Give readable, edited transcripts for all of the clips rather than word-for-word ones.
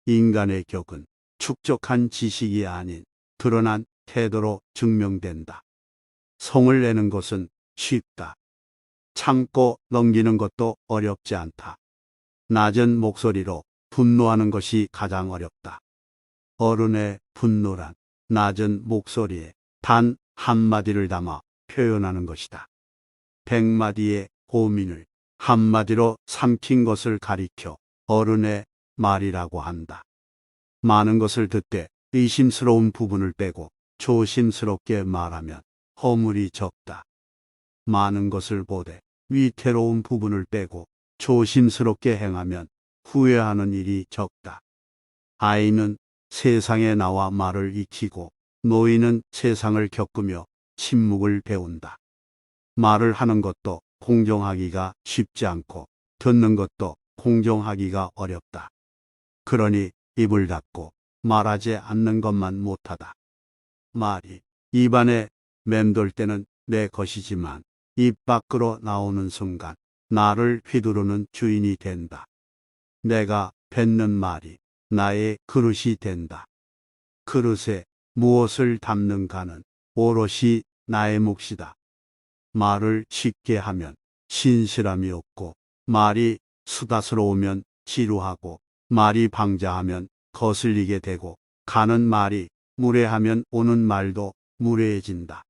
인간의 격은 축적한 지식이 아닌 드러난 태도로 증명된다. 성을 내는 것은 쉽다. 참고 넘기는 것도 어렵지 않다. 낮은 목소리로 분노하는 것이 가장 어렵다. 어른의 분노란 낮은 목소리에 단 한마디를 담아 표현하는 것이다. 100마디의 고민을 한마디로 삼킨 것을 가리켜 어른의 말이라고 한다. 많은 것을 듣되 의심스러운 부분을 빼고 조심스럽게 말하면 허물이 적다. 많은 것을 보되 위태로운 부분을 빼고 조심스럽게 행하면 후회하는 일이 적다. 아이는 세상에 나와 말을 익히고 노인은 세상을 겪으며 침묵을 배운다. 말을 하는 것도 공정하기가 쉽지 않고 듣는 것도 공정하기가 어렵다. 그러니 입을 닫고 말하지 않는 것만 못하다. 말이 입안에 맴돌 때는 내 것이지만 입 밖으로 나오는 순간 나를 휘두르는 주인이 된다. 내가 뱉는 말이 나의 그릇이 된다. 그릇에 무엇을 담는가는 오롯이 나의 몫이다. 말을 쉽게 하면 신실함이 없고, 말이 수다스러우면 지루하고, 말이 방자하면 거슬리게 되고, 가는 말이 무례하면 오는 말도 무례해진다.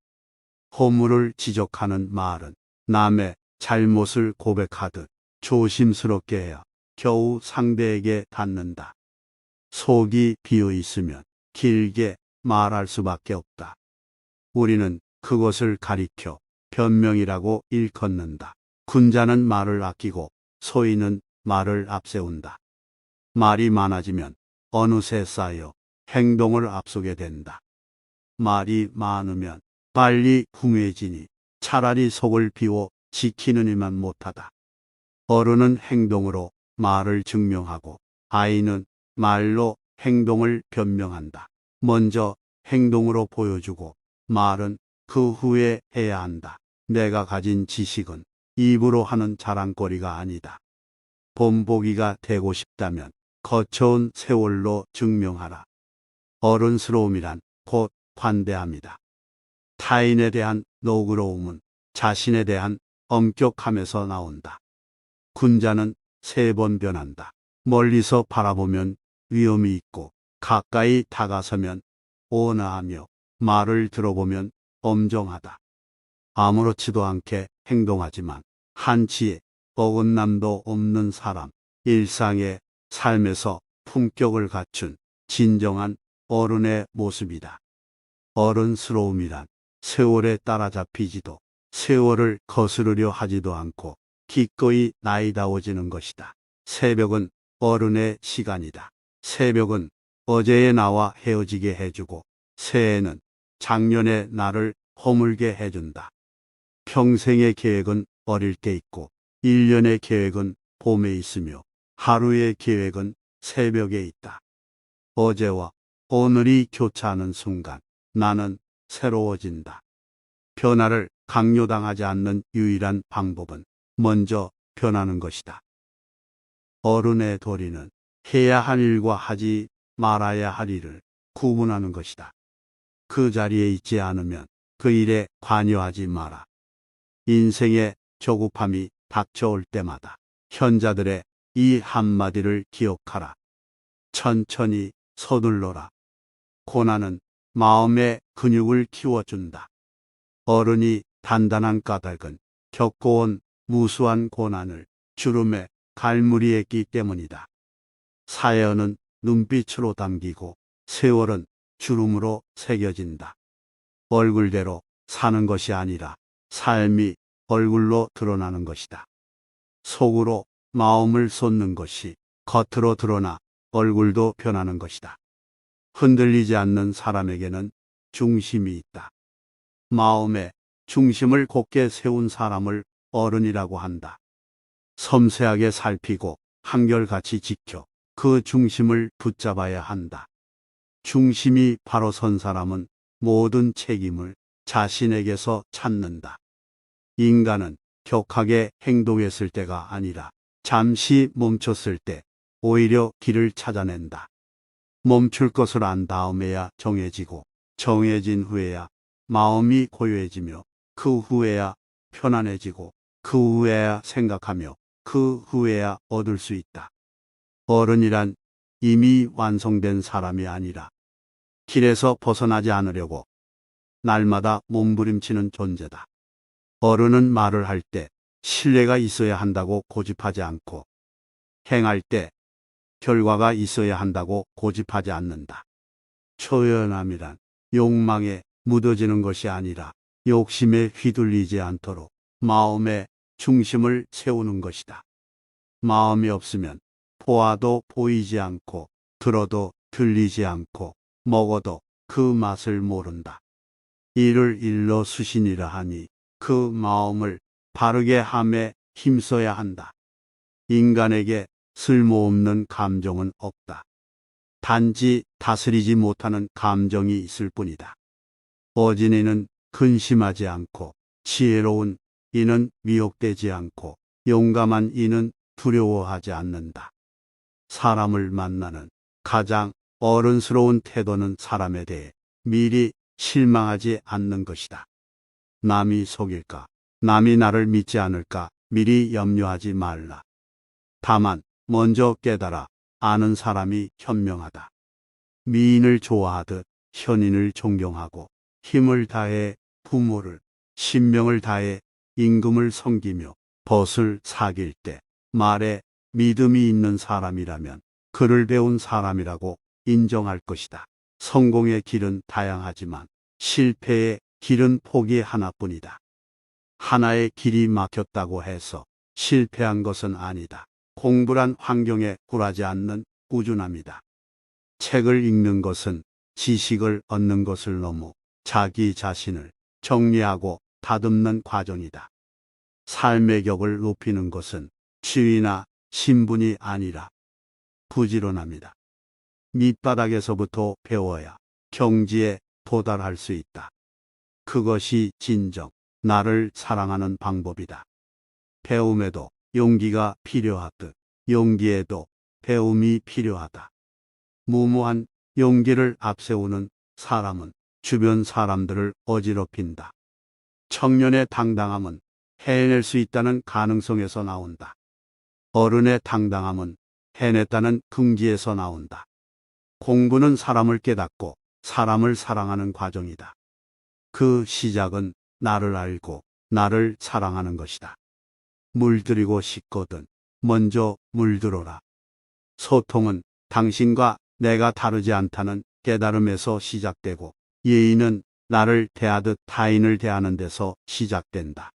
허물을 지적하는 말은 남의 잘못을 고백하듯 조심스럽게 해야 겨우 상대에게 닿는다. 속이 비어 있으면 길게 말할 수밖에 없다. 우리는 그것을 가리켜 변명이라고 일컫는다. 군자는 말을 아끼고 소인은 말을 앞세운다. 말이 많아지면 어느새 쌓여 행동을 앞서게 된다. 말이 많으면 빨리 궁해지니 차라리 속을 비워 지키는 일만 못하다. 어른은 행동으로 말을 증명하고 아이는 말로 행동을 변명한다. 먼저 행동으로 보여주고 말은 그 후에 해야 한다. 내가 가진 지식은 입으로 하는 자랑거리가 아니다. 본보기가 되고 싶다면 거쳐온 세월로 증명하라. 어른스러움이란 곧 관대함이다. 타인에 대한 너그러움은 자신에 대한 엄격함에서 나온다. 군자는 3번 변한다. 멀리서 바라보면 위험이 있고 가까이 다가서면 온화하며 말을 들어보면 엄정하다. 아무렇지도 않게 행동하지만 한치의 어긋남도 없는 사람, 일상의 삶에서 품격을 갖춘 진정한 어른의 모습이다. 어른스러움이란 세월에 따라잡히지도 세월을 거스르려 하지도 않고 기꺼이 나이다워지는 것이다. 새벽은 어른의 시간이다. 새벽은 어제의 나와 헤어지게 해주고 새해는 작년의 나를 허물게 해준다. 평생의 계획은 어릴 때 있고 1년의 계획은 봄에 있으며 하루의 계획은 새벽에 있다. 어제와 오늘이 교차하는 순간 나는 새로워진다. 변화를 강요당하지 않는 유일한 방법은 먼저 변하는 것이다. 어른의 도리는 해야 할 일과 하지 말아야 할 일을 구분하는 것이다. 그 자리에 있지 않으면 그 일에 관여하지 마라. 인생의 조급함이 닥쳐올 때마다 현자들의 이 한마디를 기억하라. 천천히 서둘러라. 고난은 마음의 근육을 키워준다. 어른이 단단한 까닭은 겪어온 무수한 고난을 주름에 갈무리했기 때문이다. 사연은 눈빛으로 담기고 세월은 주름으로 새겨진다. 얼굴대로 사는 것이 아니라 삶이 얼굴로 드러나는 것이다. 속으로 마음을 쏟는 것이 겉으로 드러나 얼굴도 변하는 것이다. 흔들리지 않는 사람에게는 중심이 있다. 마음의 중심을 곧게 세운 사람을 어른이라고 한다. 섬세하게 살피고 한결같이 지켜 그 중심을 붙잡아야 한다. 중심이 바로 선 사람은 모든 책임을 자신에게서 찾는다. 인간은 격하게 행동했을 때가 아니라 잠시 멈췄을 때 오히려 길을 찾아낸다. 멈출 것을 안 다음에야 정해지고 정해진 후에야 마음이 고요해지며 그 후에야 편안해지고 그 후에야 생각하며 그 후에야 얻을 수 있다. 어른이란 이미 완성된 사람이 아니라 길에서 벗어나지 않으려고 날마다 몸부림치는 존재다. 어른은 말을 할 때 신뢰가 있어야 한다고 고집하지 않고 행할 때 결과가 있어야 한다고 고집하지 않는다. 초연함이란 욕망에 묻어지는 것이 아니라 욕심에 휘둘리지 않도록 마음의 중심을 세우는 것이다. 마음이 없으면 보아도 보이지 않고 들어도 들리지 않고 먹어도 그 맛을 모른다. 이를 일러 수신이라 하니 그 마음을 바르게 함에 힘써야 한다. 인간에게 쓸모없는 감정은 없다. 단지 다스리지 못하는 감정이 있을 뿐이다. 어진이는 근심하지 않고 지혜로운 이는 미혹되지 않고 용감한 이는 두려워하지 않는다. 사람을 만나는 가장 어른스러운 태도는 사람에 대해 미리 실망하지 않는 것이다. 남이 속일까? 남이 나를 믿지 않을까? 미리 염려하지 말라. 다만 먼저 깨달아 아는 사람이 현명하다. 미인을 좋아하듯 현인을 존경하고 힘을 다해 부모를 신명을 다해 임금을 섬기며 벗을 사귈 때 말에 믿음이 있는 사람이라면 그를 배운 사람이라고 인정할 것이다. 성공의 길은 다양하지만 실패의 길은 폭이 하나뿐이다. 하나의 길이 막혔다고 해서 실패한 것은 아니다. 공부란 환경에 굴하지 않는 꾸준함이다. 책을 읽는 것은 지식을 얻는 것을 넘어 자기 자신을 정리하고 다듬는 과정이다. 삶의 격을 높이는 것은 지위나 신분이 아니라 부지런함이다. 밑바닥에서부터 배워야 경지에 도달할 수 있다. 그것이 진정 나를 사랑하는 방법이다. 배움에도 용기가 필요하듯 용기에도 배움이 필요하다. 무모한 용기를 앞세우는 사람은 주변 사람들을 어지럽힌다. 청년의 당당함은 해낼 수 있다는 가능성에서 나온다. 어른의 당당함은 해냈다는 긍지에서 나온다. 공부는 사람을 깨닫고 사람을 사랑하는 과정이다. 그 시작은 나를 알고 나를 사랑하는 것이다. 물들이고 싶거든 먼저 물들어라. 소통은 당신과 내가 다르지 않다는 깨달음에서 시작되고 예의는 나를 대하듯 타인을 대하는 데서 시작된다.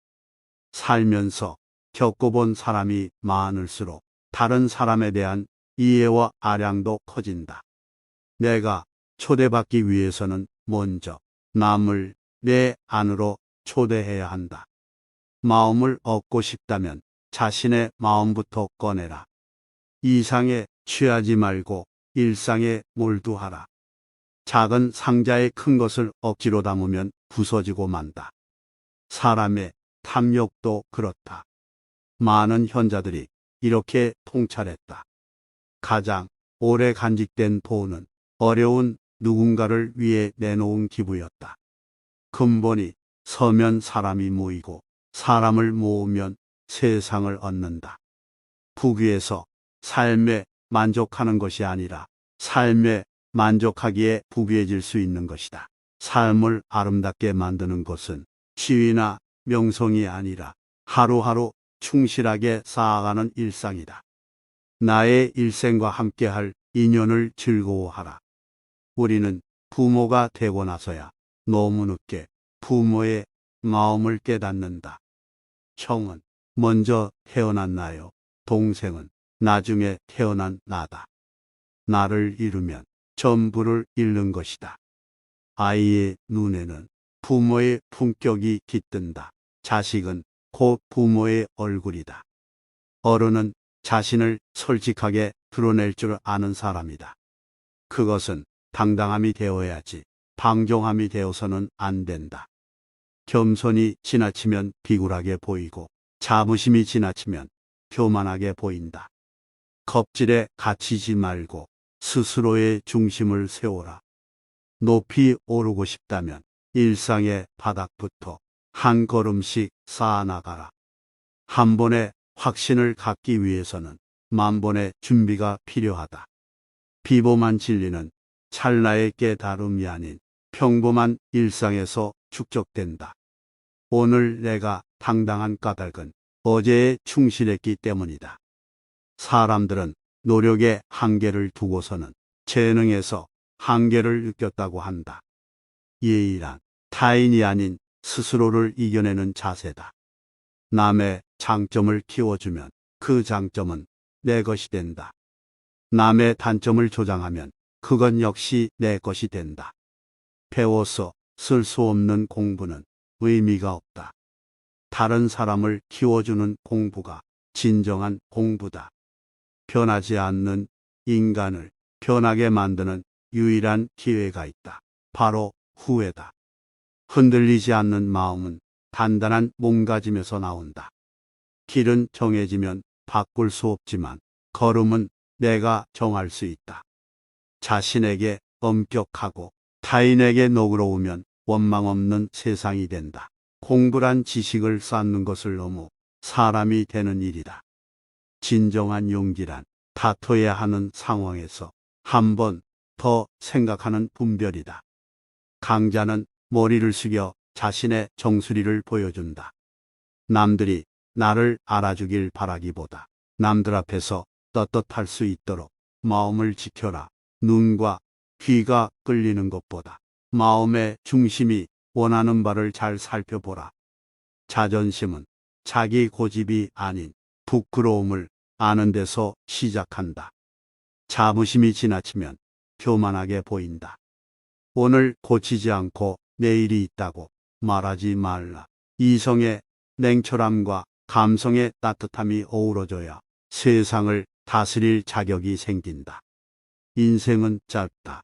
살면서 겪어본 사람이 많을수록 다른 사람에 대한 이해와 아량도 커진다. 내가 초대받기 위해서는 먼저 남을 내 안으로 초대해야 한다. 마음을 얻고 싶다면 자신의 마음부터 꺼내라. 이상에 취하지 말고 일상에 몰두하라. 작은 상자에 큰 것을 억지로 담으면 부서지고 만다. 사람의 탐욕도 그렇다. 많은 현자들이 이렇게 통찰했다. 가장 오래 간직된 돈은 어려운 누군가를 위해 내놓은 기부였다. 근본이 서면 사람이 모이고 사람을 모으면 세상을 얻는다. 부귀에서 삶에 만족하는 것이 아니라 삶에 만족하기에 부귀해질 수 있는 것이다. 삶을 아름답게 만드는 것은 지위나 명성이 아니라 하루하루 충실하게 쌓아가는 일상이다. 나의 일생과 함께할 인연을 즐거워하라. 우리는 부모가 되고 나서야 너무 늦게 부모의 마음을 깨닫는다. 형은 먼저 태어난 나요. 동생은 나중에 태어난 나다. 나를 잃으면 전부를 잃는 것이다. 아이의 눈에는 부모의 품격이 깃든다. 자식은 곧 부모의 얼굴이다. 어른은 자신을 솔직하게 드러낼 줄 아는 사람이다. 그것은 당당함이 되어야지 방종함이 되어서는 안 된다. 겸손이 지나치면 비굴하게 보이고 자부심이 지나치면 교만하게 보인다. 겁질에 갇히지 말고 스스로의 중심을 세워라. 높이 오르고 싶다면 일상의 바닥부터 한 걸음씩 쌓아나가라. 한 번의 확신을 갖기 위해서는 만 번의 준비가 필요하다. 비범한 진리는 찰나의 깨달음이 아닌 평범한 일상에서 축적된다. 오늘 내가 당당한 까닭은 어제에 충실했기 때문이다. 사람들은 노력에 한계를 두고서는 재능에서 한계를 느꼈다고 한다. 예의란 타인이 아닌 스스로를 이겨내는 자세다. 남의 장점을 키워주면 그 장점은 내 것이 된다. 남의 단점을 조장하면 그건 역시 내 것이 된다. 배워서 쓸 수 없는 공부는 의미가 없다. 다른 사람을 키워주는 공부가 진정한 공부다. 변하지 않는 인간을 변하게 만드는 유일한 기회가 있다. 바로 후회다. 흔들리지 않는 마음은 단단한 몸가짐에서 나온다. 길은 정해지면 바꿀 수 없지만 걸음은 내가 정할 수 있다. 자신에게 엄격하고 타인에게 너그러우면 원망 없는 세상이 된다. 공부란 지식을 쌓는 것을 넘어 사람이 되는 일이다. 진정한 용기란 다퉈야 하는 상황에서 한 번 더 생각하는 분별이다. 강자는 머리를 숙여 자신의 정수리를 보여준다. 남들이 나를 알아주길 바라기보다 남들 앞에서 떳떳할 수 있도록 마음을 지켜라. 눈과 귀가 끌리는 것보다 마음의 중심이 원하는 바를 잘 살펴보라. 자존심은 자기 고집이 아닌 부끄러움을 아는 데서 시작한다. 자부심이 지나치면 교만하게 보인다. 오늘 고치지 않고 내일이 있다고 말하지 말라. 이성의 냉철함과 감성의 따뜻함이 어우러져야 세상을 다스릴 자격이 생긴다. 인생은 짧다.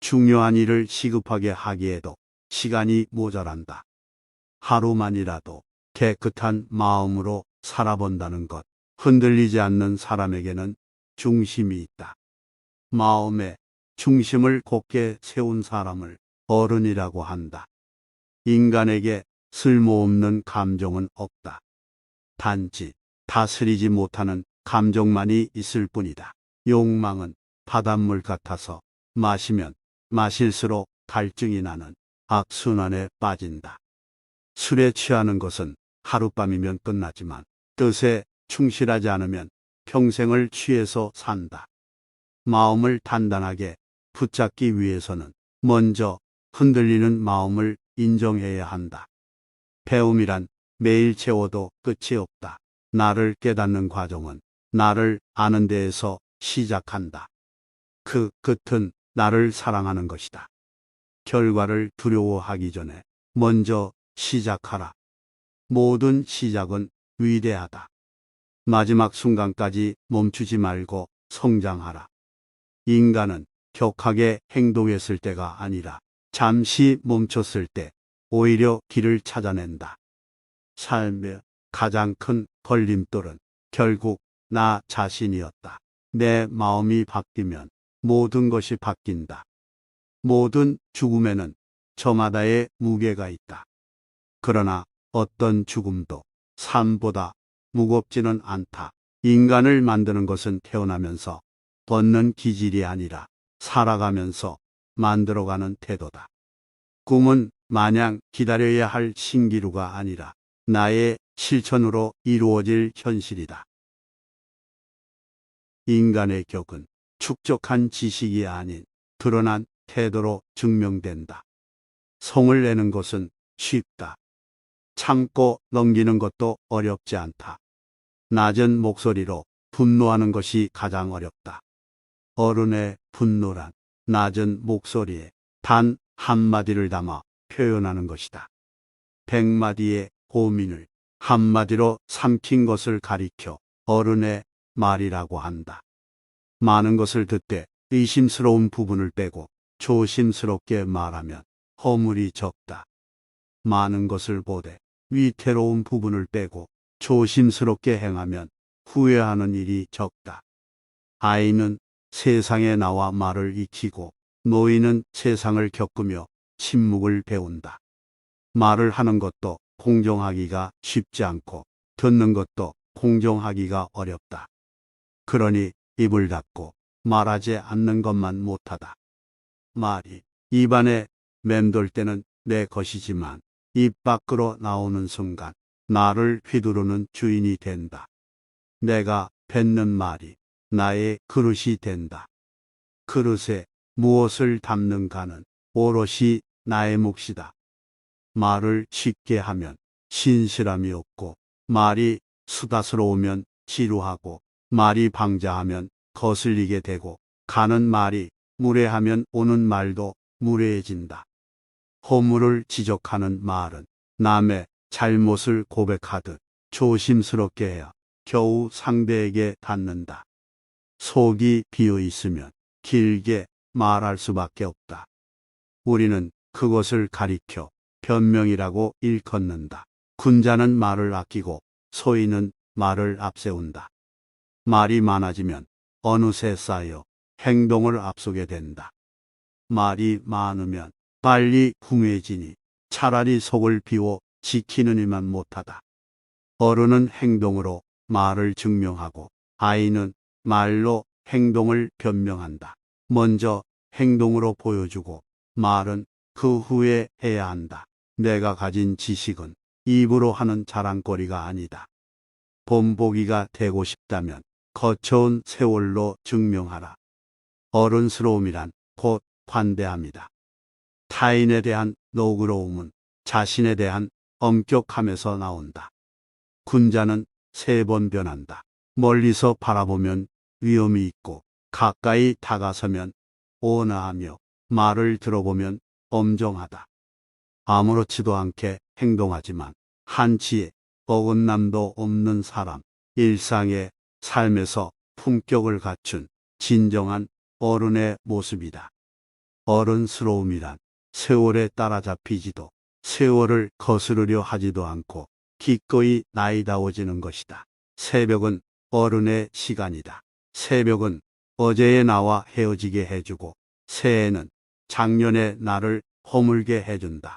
중요한 일을 시급하게 하기에도 시간이 모자란다. 하루만이라도 깨끗한 마음으로 살아본다는 것. 흔들리지 않는 사람에게는 중심이 있다. 마음의 중심을 곧게 세운 사람을 어른이라고 한다. 인간에게 쓸모없는 감정은 없다. 단지 다스리지 못하는 감정만이 있을 뿐이다. 욕망은 바닷물 같아서 마시면 마실수록 갈증이 나는 악순환에 빠진다. 술에 취하는 것은 하룻밤이면 끝나지만 뜻에 충실하지 않으면 평생을 취해서 산다. 마음을 단단하게 붙잡기 위해서는 먼저 흔들리는 마음을 인정해야 한다. 배움이란 매일 채워도 끝이 없다. 나를 깨닫는 과정은 나를 아는 데에서 시작한다. 그 끝은 나를 사랑하는 것이다. 결과를 두려워하기 전에 먼저 시작하라. 모든 시작은 위대하다. 마지막 순간까지 멈추지 말고 성장하라. 인간은 격하게 행동했을 때가 아니라 잠시 멈췄을 때 오히려 길을 찾아낸다. 삶의 가장 큰 걸림돌은 결국 나 자신이었다. 내 마음이 바뀌면 모든 것이 바뀐다. 모든 죽음에는 저마다의 무게가 있다. 그러나 어떤 죽음도 삶보다 무겁지는 않다. 인간을 만드는 것은 태어나면서 얻는 기질이 아니라 살아가면서 만들어가는 태도다. 꿈은 마냥 기다려야 할 신기루가 아니라 나의 실천으로 이루어질 현실이다. 인간의 격은 축적한 지식이 아닌 드러난 태도로 증명된다. 성을 내는 것은 쉽다. 참고 넘기는 것도 어렵지 않다. 낮은 목소리로 분노하는 것이 가장 어렵다. 어른의 분노란 낮은 목소리에 단 한마디를 담아 표현하는 것이다. 100마디의 고민을 한마디로 삼킨 것을 가리켜 어른의 말이라고 한다. 많은 것을 듣되 의심스러운 부분을 빼고 조심스럽게 말하면 허물이 적다. 많은 것을 보되 위태로운 부분을 빼고 조심스럽게 행하면 후회하는 일이 적다. 아이는 세상에 나와 말을 익히고 노인은 세상을 겪으며 침묵을 배운다. 말을 하는 것도 공정하기가 쉽지 않고 듣는 것도 공정하기가 어렵다. 그러니 입을 닫고 말하지 않는 것만 못하다. 말이 입안에 맴돌 때는 내 것이지만 입 밖으로 나오는 순간 나를 휘두르는 주인이 된다. 내가 뱉는 말이 나의 그릇이 된다. 그릇에 무엇을 담는가는 오롯이 나의 몫이다. 말을 쉽게 하면 신실함이 없고, 말이 수다스러우면 지루하고, 말이 방자하면 거슬리게 되고, 가는 말이 무례하면 오는 말도 무례해진다. 허물을 지적하는 말은 남의 잘못을 고백하듯 조심스럽게 해야 겨우 상대에게 닿는다. 속이 비어 있으면 길게 말할 수밖에 없다. 우리는 그것을 가리켜 변명이라고 일컫는다. 군자는 말을 아끼고 소인은 말을 앞세운다. 말이 많아지면 어느새 쌓여 행동을 앞서게 된다. 말이 많으면 빨리 궁해지니 차라리 속을 비워 지키는 일만 못하다. 어른은 행동으로 말을 증명하고 아이는 말로 행동을 변명한다. 먼저 행동으로 보여주고 말은 그 후에 해야 한다. 내가 가진 지식은 입으로 하는 자랑거리가 아니다. 본보기가 되고 싶다면 거쳐온 세월로 증명하라. 어른스러움이란 곧 관대함이다. 타인에 대한 너그러움은 자신에 대한 엄격함에서 나온다. 군자는 3번 변한다. 멀리서 바라보면 위험이 있고 가까이 다가서면 온화하며 말을 들어보면 엄정하다. 아무렇지도 않게 행동하지만 한치의 어긋남도 없는 사람, 일상의 삶에서 품격을 갖춘 진정한 어른의 모습이다. 어른스러움이란 세월에 따라잡히지도 세월을 거스르려 하지도 않고 기꺼이 나이다워지는 것이다. 새벽은 어른의 시간이다. 새벽은 어제의 나와 헤어지게 해주고 새해는 작년의 나를 허물게 해준다.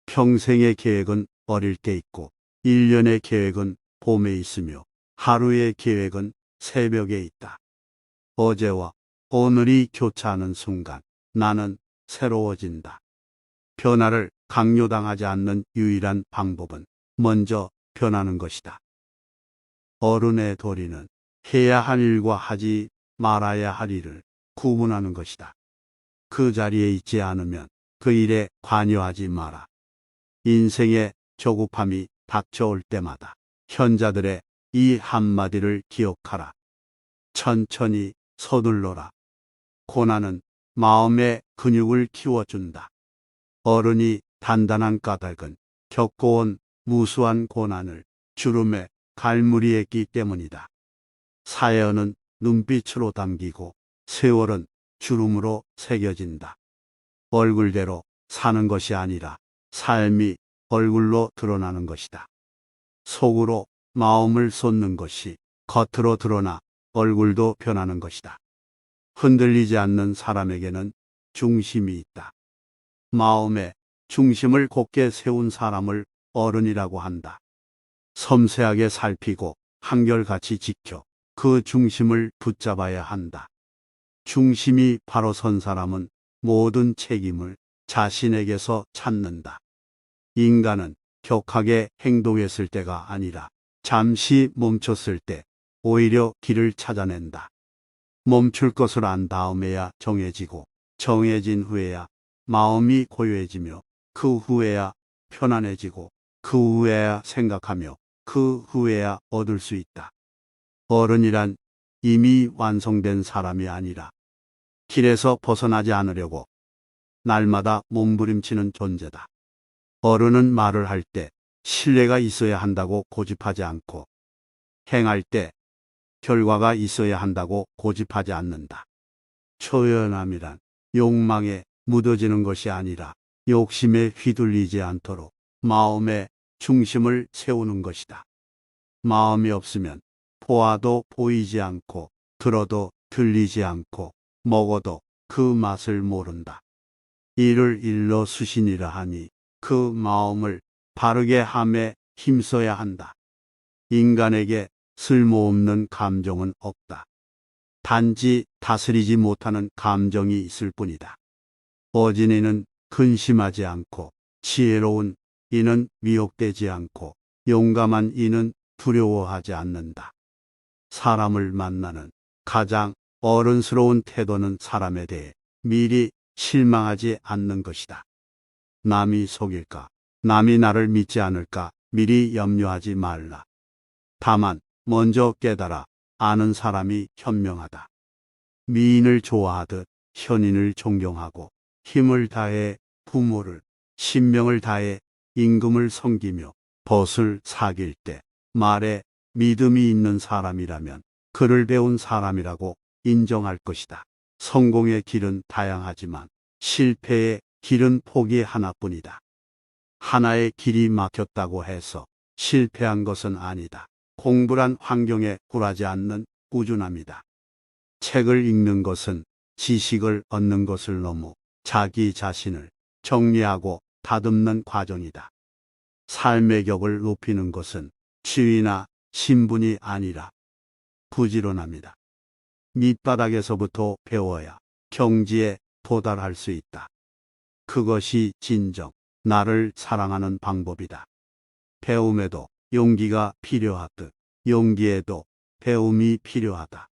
평생의 계획은 어릴 때 있고 1년의 계획은 봄에 있으며 하루의 계획은 새벽에 있다. 어제와 오늘이 교차하는 순간 나는 새로워진다. 변화를 강요당하지 않는 유일한 방법은 먼저 변하는 것이다. 어른의 도리는 해야 할 일과 하지 말아야 할 일을 구분하는 것이다. 그 자리에 있지 않으면 그 일에 관여하지 마라. 인생의 조급함이 닥쳐올 때마다 현자들의 이 한마디를 기억하라. 천천히 서둘러라. 고난은 마음의 근육을 키워준다. 어른이 단단한 까닭은 겪어온 무수한 고난을 주름에 갈무리했기 때문이다. 사연은 눈빛으로 담기고 세월은 주름으로 새겨진다. 얼굴대로 사는 것이 아니라 삶이 얼굴로 드러나는 것이다. 속으로 마음을 쏟는 것이 겉으로 드러나 얼굴도 변하는 것이다. 흔들리지 않는 사람에게는 중심이 있다. 마음의 중심을 곧게 세운 사람을 어른이라고 한다. 섬세하게 살피고 한결같이 지켜 그 중심을 붙잡아야 한다. 중심이 바로 선 사람은 모든 책임을 자신에게서 찾는다. 인간은 격하게 행동했을 때가 아니라 잠시 멈췄을 때 오히려 길을 찾아낸다. 멈출 것을 안 다음에야 정해지고 정해진 후에야 마음이 고요해지며 그 후에야 편안해지고 그 후에야 생각하며 그 후에야 얻을 수 있다. 어른이란 이미 완성된 사람이 아니라 길에서 벗어나지 않으려고 날마다 몸부림치는 존재다. 어른은 말을 할 때 신뢰가 있어야 한다고 고집하지 않고 행할 때 결과가 있어야 한다고 고집하지 않는다. 초연함이란 욕망에 묻어지는 것이 아니라 욕심에 휘둘리지 않도록 마음의 중심을 세우는 것이다. 마음이 없으면 보아도 보이지 않고 들어도 들리지 않고 먹어도 그 맛을 모른다. 이를 일러 수신이라 하니 그 마음을 바르게 함에 힘써야 한다. 인간에게 쓸모없는 감정은 없다. 단지 다스리지 못하는 감정이 있을 뿐이다. 어진이는 근심하지 않고, 지혜로운 이는 미혹되지 않고, 용감한 이는 두려워하지 않는다. 사람을 만나는 가장 어른스러운 태도는 사람에 대해 미리 실망하지 않는 것이다. 남이 속일까, 남이 나를 믿지 않을까 미리 염려하지 말라. 다만 먼저 깨달아 아는 사람이 현명하다. 미인을 좋아하듯 현인을 존경하고 힘을 다해 부모를, 신명을 다해 임금을 섬기며 벗을 사귈 때 말에 믿음이 있는 사람이라면 그를 배운 사람이라고 인정할 것이다. 성공의 길은 다양하지만 실패의 길은 폭이 하나뿐이다. 하나의 길이 막혔다고 해서 실패한 것은 아니다. 공부란 환경에 굴하지 않는 꾸준함이다. 책을 읽는 것은 지식을 얻는 것을 넘어 자기 자신을 정리하고 다듬는 과정이다. 삶의 격을 높이는 것은 지위나 신분이 아니라 부지런함이다. 밑바닥에서부터 배워야 경지에 도달할 수 있다. 그것이 진정 나를 사랑하는 방법이다. 배움에도 용기가 필요하듯 용기에도 배움이 필요하다.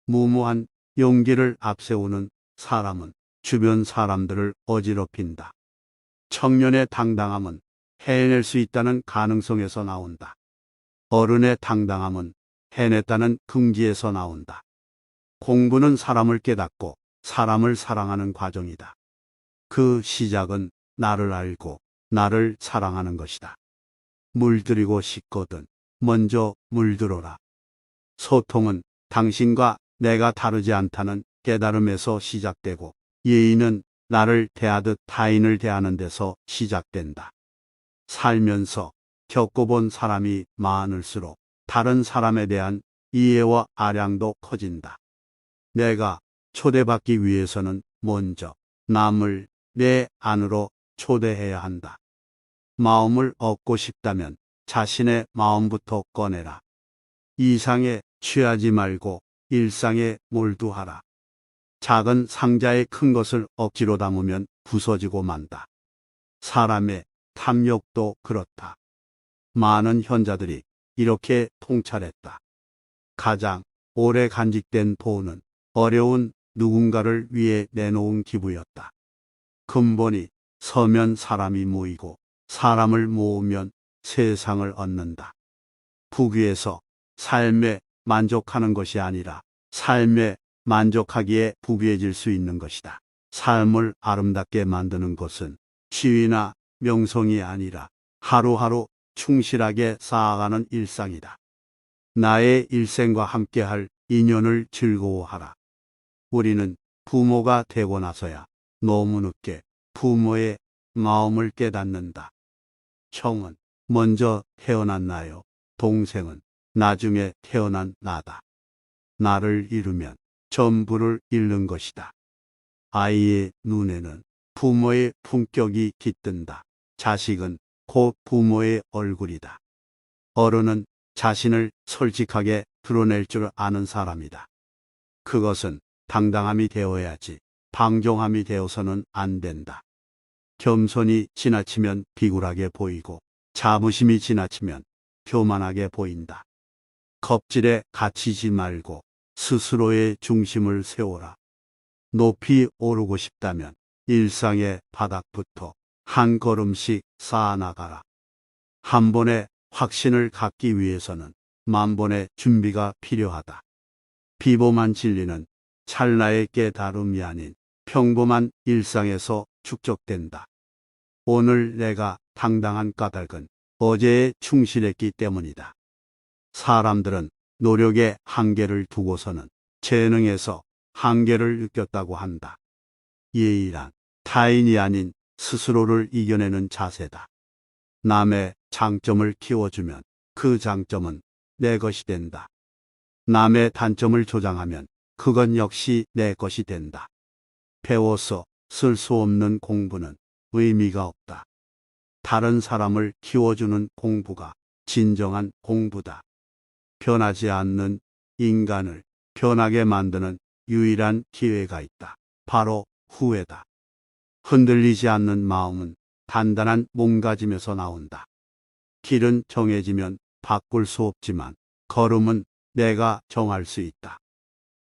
무모한 용기를 앞세우는 사람은 주변 사람들을 어지럽힌다. 청년의 당당함은 해낼 수 있다는 가능성에서 나온다. 어른의 당당함은 해냈다는 긍지에서 나온다. 공부는 사람을 깨닫고 사람을 사랑하는 과정이다. 그 시작은 나를 알고 나를 사랑하는 것이다. 물들이고 싶거든 먼저 물들어라. 소통은 당신과 내가 다르지 않다는 깨달음에서 시작되고 예의는 나를 대하듯 타인을 대하는 데서 시작된다. 살면서 겪어본 사람이 많을수록 다른 사람에 대한 이해와 아량도 커진다. 내가 초대받기 위해서는 먼저 남을 내 안으로 초대해야 한다. 마음을 얻고 싶다면 자신의 마음부터 꺼내라. 이상에 취하지 말고 일상에 몰두하라. 작은 상자에 큰 것을 억지로 담으면 부서지고 만다. 사람의 탐욕도 그렇다. 많은 현자들이 이렇게 통찰했다. 가장 오래 간직된 돈은 어려운 누군가를 위해 내놓은 기부였다. 근본이 서면 사람이 모이고 사람을 모으면 세상을 얻는다. 부귀에서 삶에 만족하는 것이 아니라 삶에 만족하기에 부귀해질 수 있는 것이다. 삶을 아름답게 만드는 것은 지위나 명성이 아니라 하루하루 충실하게 쌓아가는 일상이다. 나의 일생과 함께할 인연을 즐거워하라. 우리는 부모가 되고 나서야 너무 늦게 부모의 마음을 깨닫는다. 형은 먼저 태어난 나요. 동생은 나중에 태어난 나다. 나를 잃으면 전부를 잃는 것이다. 아이의 눈에는 부모의 품격이 깃든다. 자식은 곧 부모의 얼굴이다. 어른은 자신을 솔직하게 드러낼 줄 아는 사람이다. 그것은 당당함이 되어야지 방종함이 되어서는 안 된다. 겸손이 지나치면 비굴하게 보이고 자부심이 지나치면 교만하게 보인다. 겁질에 갇히지 말고 스스로의 중심을 세워라. 높이 오르고 싶다면 일상의 바닥부터 한 걸음씩 쌓아나가라. 한 번의 확신을 갖기 위해서는 만 번의 준비가 필요하다. 비범한 진리는 찰나의 깨달음이 아닌 평범한 일상에서 축적된다. 오늘 내가 당당한 까닭은 어제에 충실했기 때문이다. 사람들은 노력의 한계를 두고서는 재능에서 한계를 느꼈다고 한다. 예의란 타인이 아닌 스스로를 이겨내는 자세다. 남의 장점을 키워주면 그 장점은 내 것이 된다. 남의 단점을 조장하면 그건 역시 내 것이 된다. 배워서 쓸 수 없는 공부는 의미가 없다. 다른 사람을 키워주는 공부가 진정한 공부다. 변하지 않는 인간을 변하게 만드는 유일한 기회가 있다. 바로 후회다. 흔들리지 않는 마음은 단단한 몸가짐에서 나온다. 길은 정해지면 바꿀 수 없지만 걸음은 내가 정할 수 있다.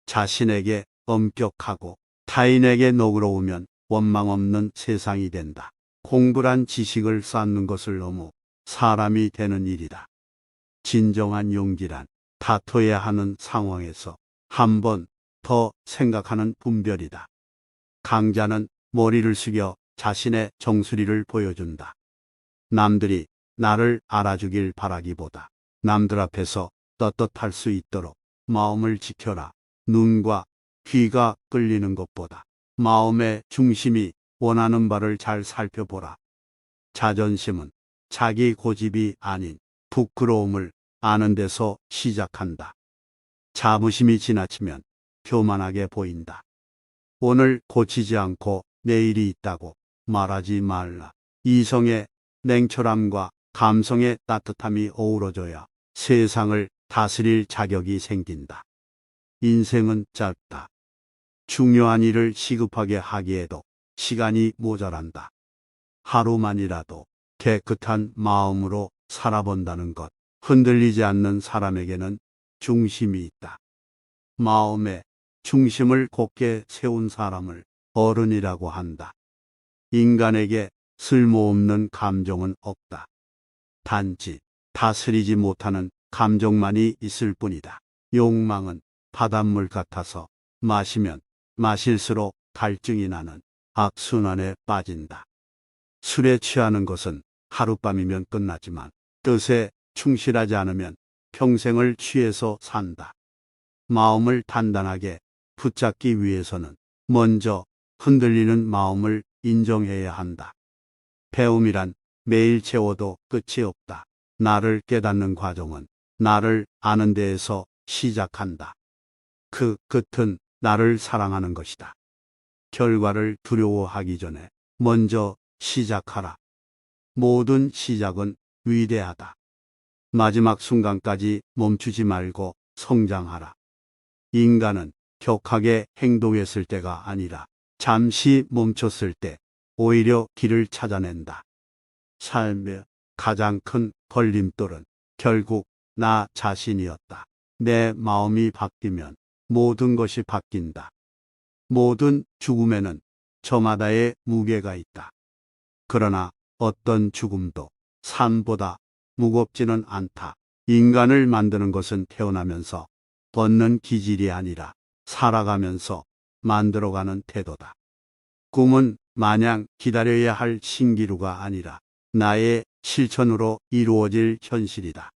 자신에게 엄격하고 타인에게 너그러우면 원망 없는 세상이 된다. 공부란 지식을 쌓는 것을 넘어 사람이 되는 일이다. 진정한 용기란 다퉈야 하는 상황에서 한 번 더 생각하는 분별이다. 강자는 머리를 숙여 자신의 정수리를 보여준다. 남들이 나를 알아주길 바라기보다 남들 앞에서 떳떳할 수 있도록 마음을 지켜라. 눈과 귀가 끌리는 것보다 마음의 중심이 원하는 바를 잘 살펴보라. 자존심은 자기 고집이 아닌 부끄러움을 아는 데서 시작한다. 자부심이 지나치면 교만하게 보인다. 오늘 고치지 않고 내일이 있다고 말하지 말라. 이성의 냉철함과 감성의 따뜻함이 어우러져야 세상을 다스릴 자격이 생긴다. 인생은 짧다. 중요한 일을 시급하게 하기에도 시간이 모자란다. 하루만이라도 깨끗한 마음으로 살아본다는 것. 흔들리지 않는 사람에게는 중심이 있다. 마음의 중심을 곧게 세운 사람을 어른이라고 한다. 인간에게 쓸모없는 감정은 없다. 단지 다스리지 못하는 감정만이 있을 뿐이다. 욕망은 바닷물 같아서 마시면 마실수록 갈증이 나는 악순환에 빠진다. 술에 취하는 것은 하룻밤이면 끝나지만 뜻에 충실하지 않으면 평생을 취해서 산다. 마음을 단단하게 붙잡기 위해서는 먼저 흔들리는 마음을 인정해야 한다. 배움이란 매일 채워도 끝이 없다. 나를 깨닫는 과정은 나를 아는 데에서 시작한다. 그 끝은 나를 사랑하는 것이다. 결과를 두려워하기 전에 먼저 시작하라. 모든 시작은 위대하다. 마지막 순간까지 멈추지 말고 성장하라. 인간은 격하게 행동했을 때가 아니라 잠시 멈췄을 때 오히려 길을 찾아낸다. 삶의 가장 큰 걸림돌은 결국 나 자신이었다. 내 마음이 바뀌면 모든 것이 바뀐다. 모든 죽음에는 저마다의 무게가 있다. 그러나 어떤 죽음도 삶보다 무겁지는 않다. 인간을 만드는 것은 태어나면서 얻는 기질이 아니라 살아가면서 만들어가는 태도다. 꿈은 마냥 기다려야 할 신기루가 아니라 나의 실천으로 이루어질 현실이다.